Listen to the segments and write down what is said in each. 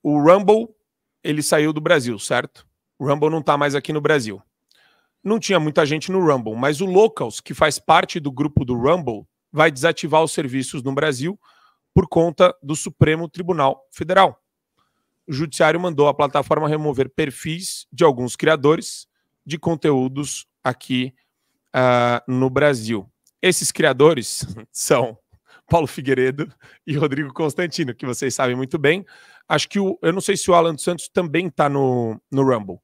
o Rumble, ele saiu do Brasil, certo? O Rumble não tá mais aqui no Brasil. Não tinha muita gente no Rumble, mas o Locals, que faz parte do grupo do Rumble, vai desativar os serviços no Brasil por conta do Supremo Tribunal Federal. O Judiciário mandou a plataforma remover perfis de alguns criadores de conteúdos aqui no Brasil. Esses criadores são Paulo Figueiredo e Rodrigo Constantino, que vocês sabem muito bem. Acho que eu não sei se o Alan dos Santos também está no Rumble.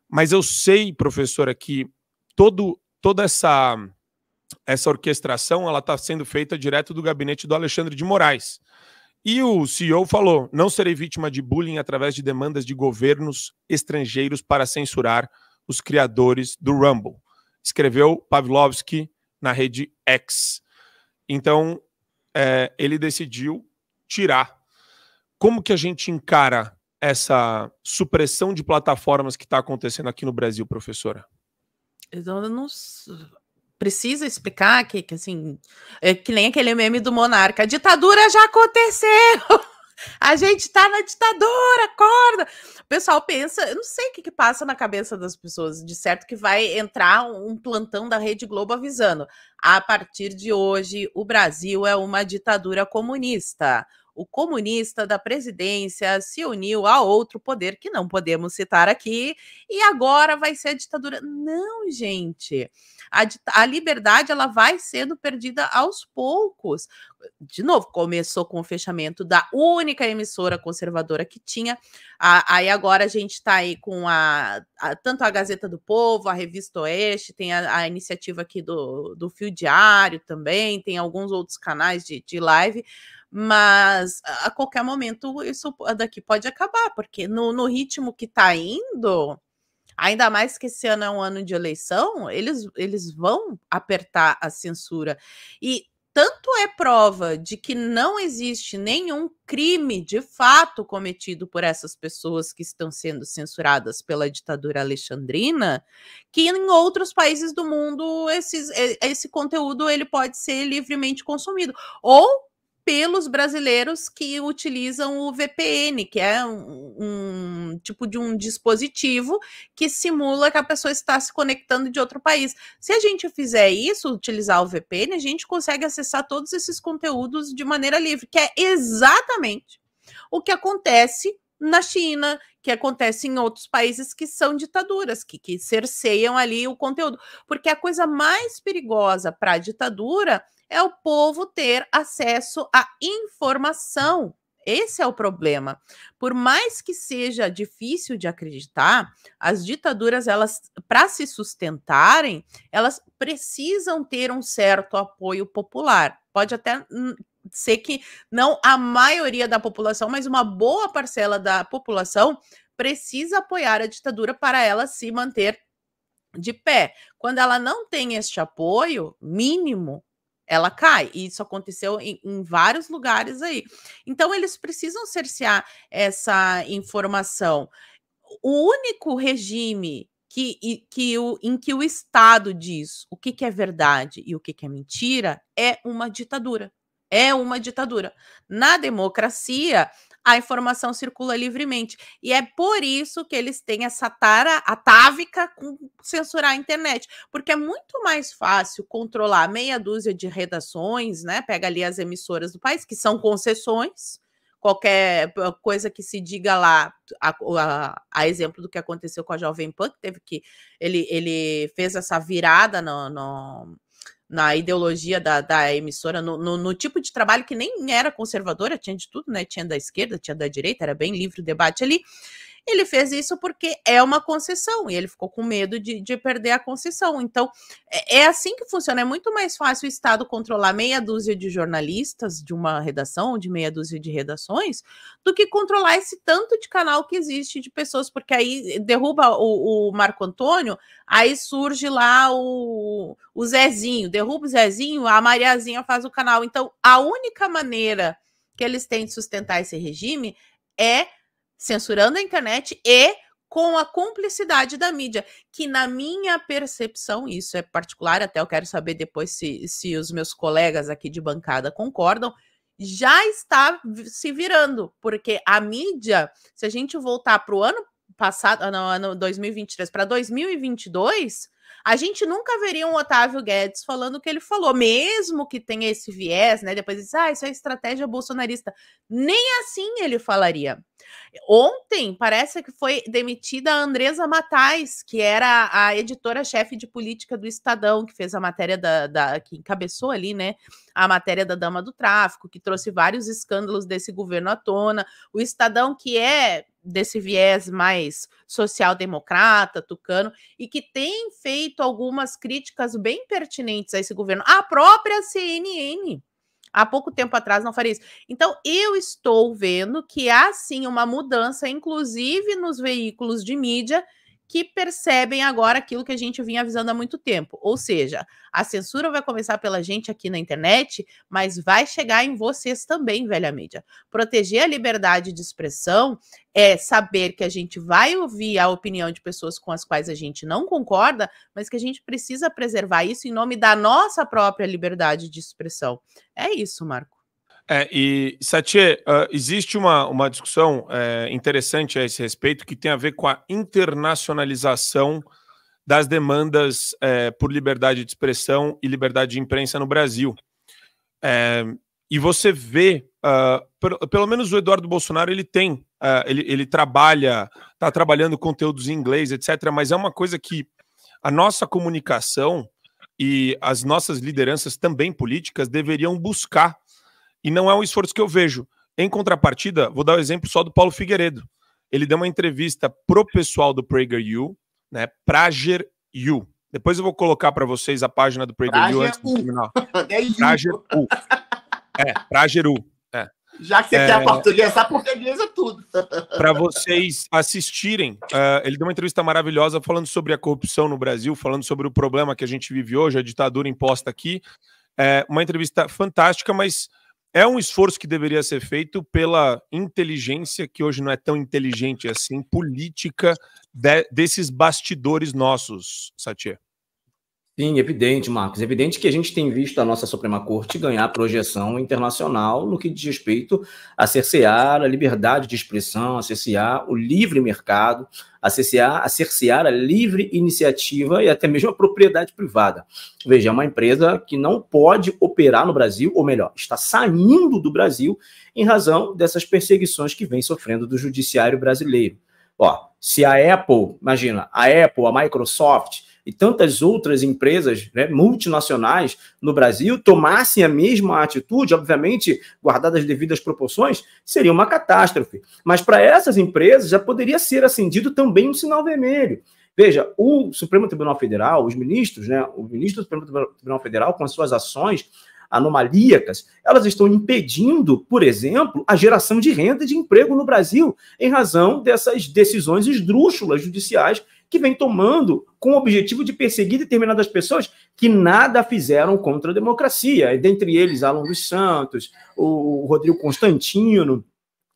Mas eu sei, professora, que toda essa orquestração ela está sendo feita direto do gabinete do Alexandre de Moraes. E o CEO falou: não serei vítima de bullying através de demandas de governos estrangeiros para censurar os criadores do Rumble. Escreveu Pavlovski na rede X. Então, ele decidiu tirar. Como que a gente encara essa supressão de plataformas que está acontecendo aqui no Brasil, professora? Eu não precisa explicar que assim, é que nem aquele meme do Monarca, a ditadura já aconteceu, a gente tá na ditadura, acorda. O pessoal pensa, eu não sei o que passa na cabeça das pessoas, de certo que vai entrar um plantão da Rede Globo avisando, a partir de hoje o Brasil é uma ditadura comunista. O comunista da presidência se uniu a outro poder que não podemos citar aqui e agora vai ser a ditadura. Não, gente. A liberdade ela vai sendo perdida aos poucos. De novo, começou com o fechamento da única emissora conservadora que tinha. Aí agora a gente está aí com tanto a Gazeta do Povo, a Revista Oeste, tem a iniciativa aqui do Fio Diário também, tem alguns outros canais de live. Mas a qualquer momento isso daqui pode acabar, porque no ritmo que está indo, ainda mais que esse ano é um ano de eleição, eles vão apertar a censura. E tanto é prova de que não existe nenhum crime de fato cometido por essas pessoas que estão sendo censuradas pela ditadura alexandrina, que em outros países do mundo esse conteúdo ele pode ser livremente consumido. Ou pelos brasileiros que utilizam o VPN, que é um tipo de um dispositivo que simula que a pessoa está se conectando de outro país. Se a gente fizer isso, utilizar o VPN, a gente consegue acessar todos esses conteúdos de maneira livre, que é exatamente o que acontece na China, que acontece em outros países que são ditaduras, que cerceiam ali o conteúdo. Porque a coisa mais perigosa para a ditadura é o povo ter acesso à informação. Esse é o problema. Por mais que seja difícil de acreditar, as ditaduras, elas, para se sustentarem, elas precisam ter um certo apoio popular. Pode até ser que não a maioria da população, mas uma boa parcela da população precisa apoiar a ditadura para ela se manter de pé. Quando ela não tem este apoio mínimo, ela cai, e isso aconteceu em vários lugares aí. Então, eles precisam cercear essa informação. O único regime em que o Estado diz o que é verdade e o que é mentira é uma ditadura. É uma ditadura. Na democracia, a informação circula livremente. E é por isso que eles têm essa tara atávica com censurar a internet. Porque é muito mais fácil controlar meia dúzia de redações, né? Pega ali as emissoras do país, que são concessões. Qualquer coisa que se diga lá, a exemplo do que aconteceu com a Jovem Pan, que teve que... Ele fez essa virada na ideologia da emissora, no tipo de trabalho que nem era conservadora, tinha de tudo, né? Tinha da esquerda, tinha da direita, era bem livre o debate ali. Ele fez isso porque é uma concessão, e ele ficou com medo de perder a concessão. Então, é assim que funciona. É muito mais fácil o Estado controlar meia dúzia de jornalistas de uma redação, de meia dúzia de redações, do que controlar esse tanto de canal que existe de pessoas, porque aí derruba o Marco Antônio, aí surge lá o Zezinho, derruba o Zezinho, a Mariazinha faz o canal. Então, a única maneira que eles têm de sustentar esse regime é censurando a internet e com a cumplicidade da mídia, que na minha percepção, isso é particular, até eu quero saber depois se os meus colegas aqui de bancada concordam, já está se virando, porque a mídia, se a gente voltar para o ano passado, no ano 2023 para 2022, a gente nunca veria um Otávio Guedes falando o que ele falou, mesmo que tenha esse viés, né? Depois diz, isso é estratégia bolsonarista. Nem assim ele falaria. Ontem, parece que foi demitida a Andresa Matais, que era a editora-chefe de política do Estadão, que fez a matéria que encabeçou ali, né? A matéria da Dama do Tráfico, que trouxe vários escândalos desse governo à tona. O Estadão, que é desse viés mais social-democrata, tucano, e que tem feito algumas críticas bem pertinentes a esse governo. A própria CNN, há pouco tempo atrás, não faria isso. Então, eu estou vendo que há, sim, uma mudança, inclusive nos veículos de mídia, que percebem agora aquilo que a gente vinha avisando há muito tempo. Ou seja, a censura vai começar pela gente aqui na internet, mas vai chegar em vocês também, velha mídia. Proteger a liberdade de expressão é saber que a gente vai ouvir a opinião de pessoas com as quais a gente não concorda, mas que a gente precisa preservar isso em nome da nossa própria liberdade de expressão. É isso, Marco. E, Satie, existe uma discussão interessante a esse respeito que tem a ver com a internacionalização das demandas por liberdade de expressão e liberdade de imprensa no Brasil. E você vê, pelo menos o Eduardo Bolsonaro, ele tem, ele está trabalhando conteúdos em inglês, etc., mas é uma coisa que a nossa comunicação e as nossas lideranças também políticas deveriam buscar. E não é um esforço que eu vejo. Em contrapartida, vou dar o exemplo só do Paulo Figueiredo. Ele deu uma entrevista pro pessoal do PragerU, né? PragerU. Depois eu vou colocar para vocês a página do PragerU antes de terminar. PragerU. PragerU. Já que você quer portuguesar, portuguesa tudo. Para vocês assistirem, ele deu uma entrevista maravilhosa falando sobre a corrupção no Brasil, falando sobre o problema que a gente vive hoje, a ditadura imposta aqui. Uma entrevista fantástica, mas é um esforço que deveria ser feito pela inteligência, que hoje não é tão inteligente assim, política desses bastidores nossos, Satie. Sim, evidente, Marcos. Evidente que a gente tem visto a nossa Suprema Corte ganhar projeção internacional no que diz respeito a cercear a liberdade de expressão, a cercear o livre mercado, a cercear a livre iniciativa e até mesmo a propriedade privada. Veja, é uma empresa que não pode operar no Brasil, ou melhor, está saindo do Brasil em razão dessas perseguições que vem sofrendo do judiciário brasileiro. Se a Apple, imagina, a Microsoft e tantas outras empresas, né, multinacionais no Brasil tomassem a mesma atitude, obviamente, guardadas as devidas proporções, seria uma catástrofe. Mas para essas empresas já poderia ser acendido também um sinal vermelho. Veja, o Supremo Tribunal Federal, os ministros, né, o ministro do Supremo Tribunal Federal, com as suas ações anomalíacas, elas estão impedindo, por exemplo, a geração de renda e de emprego no Brasil, em razão dessas decisões esdrúxulas judiciais que vem tomando com o objetivo de perseguir determinadas pessoas que nada fizeram contra a democracia, dentre eles Alan dos Santos, o Rodrigo Constantino,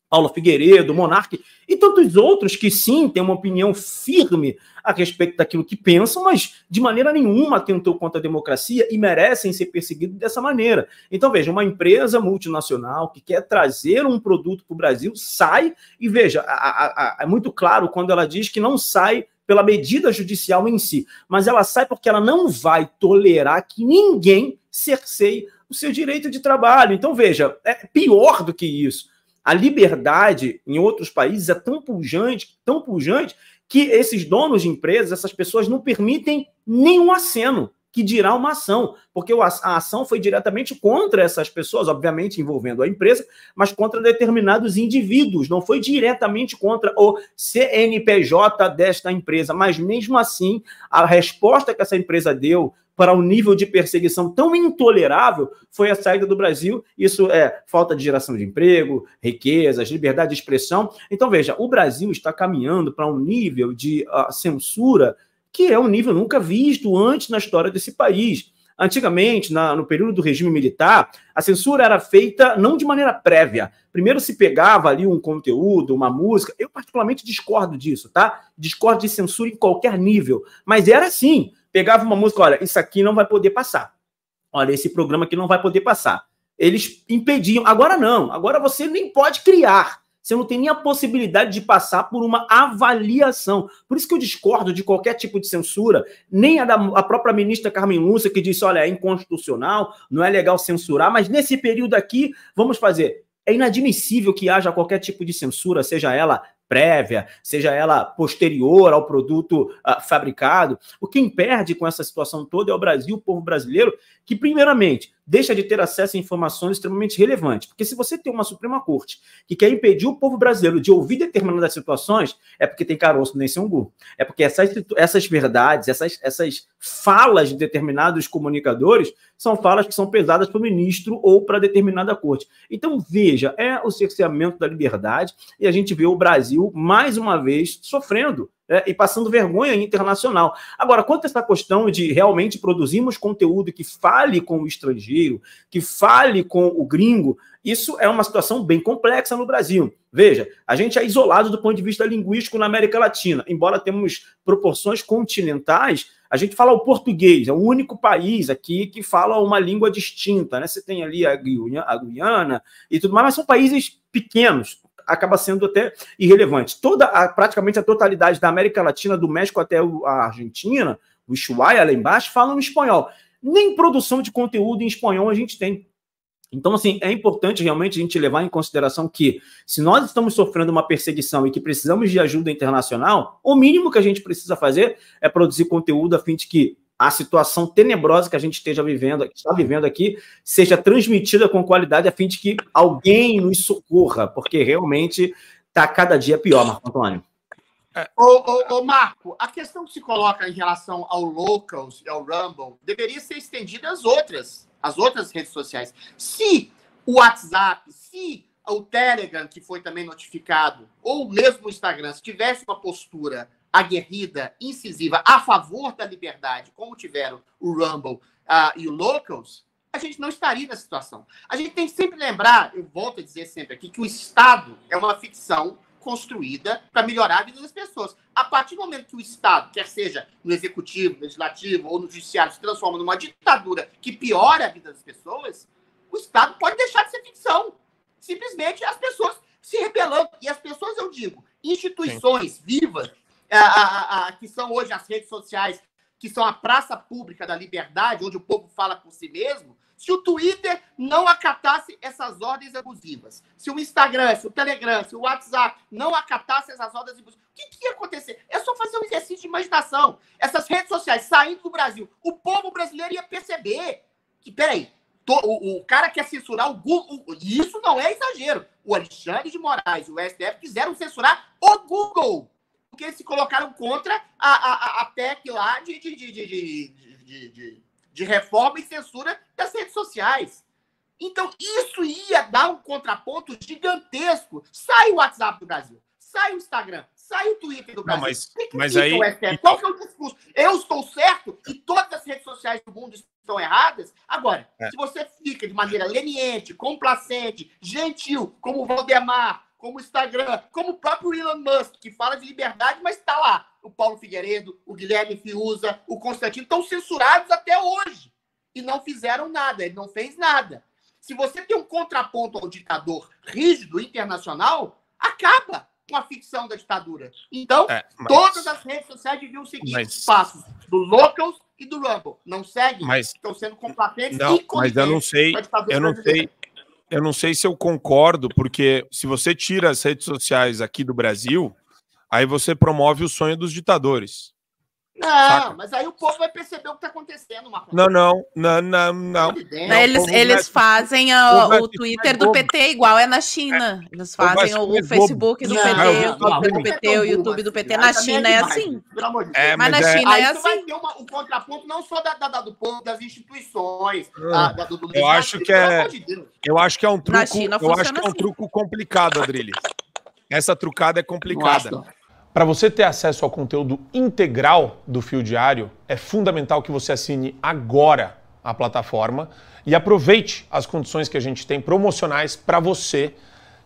Paulo Figueiredo, Monarque e tantos outros que sim têm uma opinião firme a respeito daquilo que pensam, mas de maneira nenhuma atentou contra a democracia e merecem ser perseguidos dessa maneira. Então, veja, uma empresa multinacional que quer trazer um produto para o Brasil sai e, veja, é muito claro quando ela diz que não sai pela medida judicial em si, mas ela sai porque ela não vai tolerar que ninguém cerceie o seu direito de trabalho. Então, veja, é pior do que isso. A liberdade em outros países é tão pujante, que esses donos de empresas, essas pessoas não permitem nenhum aceno, que dirá uma ação, porque a ação foi diretamente contra essas pessoas, obviamente envolvendo a empresa, mas contra determinados indivíduos, não foi diretamente contra o CNPJ desta empresa, mas mesmo assim, a resposta que essa empresa deu para um nível de perseguição tão intolerável foi a saída do Brasil. Isso é falta de geração de emprego, riquezas, liberdade de expressão. Então, veja, o Brasil está caminhando para um nível de censura que é um nível nunca visto antes na história desse país. Antigamente, no período do regime militar, a censura era feita não de maneira prévia. Primeiro se pegava ali um conteúdo, uma música. Eu particularmente discordo disso, tá? Discordo de censura em qualquer nível. Mas era assim. Pegava uma música, olha, isso aqui não vai poder passar. Olha, esse programa aqui não vai poder passar. eles impediam. Agora não, agora você nem pode criar. Você não tem nem a possibilidade de passar por uma avaliação. Por isso que eu discordo de qualquer tipo de censura, nem a própria ministra Carmen Lúcia, que disse, olha, é inconstitucional, não é legal censurar, mas nesse período aqui, vamos fazer. É inadmissível que haja qualquer tipo de censura, seja ela prévia, seja ela posterior ao produto fabricado. O quem perde com essa situação toda é o Brasil, o povo brasileiro, que, primeiramente, deixa de ter acesso a informações extremamente relevantes. Porque se você tem uma Suprema Corte que quer impedir o povo brasileiro de ouvir determinadas situações, é porque tem caroço nesse umbu. É porque essas verdades, essas falas de determinados comunicadores são falas que são pesadas para o ministro ou para determinada corte. Então, veja, é o cerceamento da liberdade e a gente vê o Brasil, mais uma vez, sofrendo e passando vergonha internacional. Agora, quanto a essa questão de realmente produzirmos conteúdo que fale com o estrangeiro, que fale com o gringo, isso é uma situação bem complexa no Brasil. Veja, a gente é isolado do ponto de vista linguístico na América Latina. Embora temos proporções continentais, a gente fala o português, é o único país aqui que fala uma língua distinta, né? Você tem ali a Guiana e tudo mais, mas são países pequenos, acaba sendo até irrelevante. Praticamente a totalidade da América Latina, do México até a Argentina, o Ushuaia lá embaixo, falam espanhol. Nem produção de conteúdo em espanhol a gente tem. Então, assim, é importante realmente a gente levar em consideração que, se nós estamos sofrendo uma perseguição e que precisamos de ajuda internacional, o mínimo que a gente precisa fazer é produzir conteúdo a fim de que a situação tenebrosa que a gente está vivendo aqui seja transmitida com qualidade a fim de que alguém nos socorra, porque realmente está cada dia pior, Marco Antônio. Ô, Marco, a questão que se coloca em relação ao Locals e ao Rumble deveria ser estendida às outras redes sociais. Se o WhatsApp, se o Telegram, que foi também notificado, ou mesmo o Instagram, se tivesse uma postura aguerrida, incisiva, a favor da liberdade, como tiveram o Rumble e o Locals, a gente não estaria nessa situação. A gente tem que sempre lembrar, eu volto a dizer sempre aqui, que o Estado é uma ficção construída para melhorar a vida das pessoas. A partir do momento que o Estado, quer seja no Executivo, no Legislativo ou no Judiciário, se transforma numa ditadura que piora a vida das pessoas, o Estado pode deixar de ser ficção. Simplesmente as pessoas se rebelando. E as pessoas, eu digo, instituições vivas, que são hoje as redes sociais, que são a praça pública da liberdade, onde o povo fala por si mesmo, se o Twitter não acatasse essas ordens abusivas, se o Instagram, se o Telegram, se o WhatsApp não acatasse essas ordens abusivas, o que ia acontecer? É só fazer um exercício de imaginação. Essas redes sociais saindo do Brasil, o povo brasileiro ia perceber que, peraí, o cara quer censurar o Google, e isso não é exagero. O Alexandre de Moraes e o STF quiseram censurar o Google, porque eles se colocaram contra a PEC lá de reforma e censura das redes sociais. Então, isso ia dar um contraponto gigantesco. Sai o WhatsApp do Brasil, sai o Instagram, sai o Twitter do Brasil. Mas aí... Qual que é o discurso? Eu estou certo e todas as redes sociais do mundo estão erradas? Agora, se você fica de maneira leniente, complacente, gentil, como o Valdemar, como o Instagram, como o próprio Elon Musk, que fala de liberdade, mas está lá. O Paulo Figueiredo, o Guilherme Fiuza, o Constantino, estão censurados até hoje. E não fizeram nada, ele não fez nada. Se você tem um contraponto ao ditador rígido, internacional, acaba com a ficção da ditadura. Então, todas as redes sociais deviam seguir os passos do Locals e do Rumble. Não seguem, estão sendo complacentes e mas eu não sei se eu concordo, porque se você tira as redes sociais aqui do Brasil, aí você promove o sonho dos ditadores. Não, saca? Mas aí o povo vai perceber o que está acontecendo, Marcos. Não. Eles fazem o Twitter do PT igual é na China. Eles fazem o Facebook do PT, o Twitter do PT, o YouTube do PT. Na China é assim. Mas na China é assim. Vai ter um contraponto não só do povo, das instituições. Eu acho que é um truco complicado, Adrilles. Essa trucada é complicada. Para você ter acesso ao conteúdo integral do Fio Diário, é fundamental que você assine agora a plataforma e aproveite as condições que a gente tem promocionais para você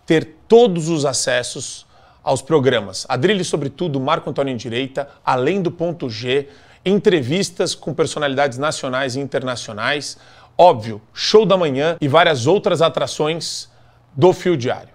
ter todos os acessos aos programas. Adrilles sobre tudo, Marco Antônio em Direita, Além do Ponto G, entrevistas com personalidades nacionais e internacionais, Óbvio, Show da Manhã e várias outras atrações do Fio Diário.